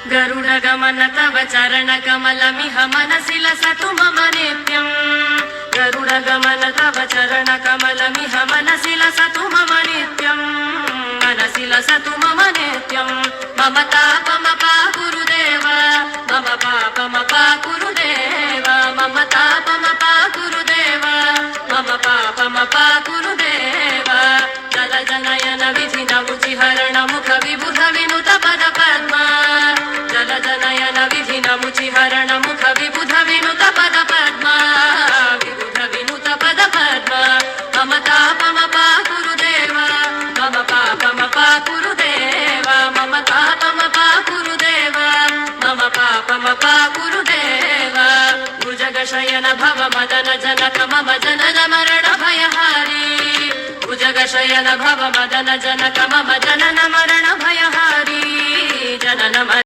गरुडगमन तव चरणकमलमिह मनसि लसतु मम नित्यम् गरुडगमन तव चरणकमलमिह मनसि लसतु मम नित्यम् मनसि लसतु मम नित्यम् मम तापमपा गुरुदेव मम पापमपा गुरुदेव मम तापमपा गुरुदेव मम पापमपा गुरुदेव जलजनयन विधिनमुचिहरण मुख विबुध विनुत पद पद्मा जलजनयन विधिनमुचिहरण मुख विबुध विनुत पद पद्मा विबुध विनुत पद पद्मा मम तापमपा गुरुदेव मम पापमपा गुरुदेव मम तापमपा गुरुदेव मम पापमपा गुरुदेव भुजगशयन भव मदन जनक मम जनन मरण भयहारी भुजगशयन भव मदन जनक मम जनन मरण भयहारी जनन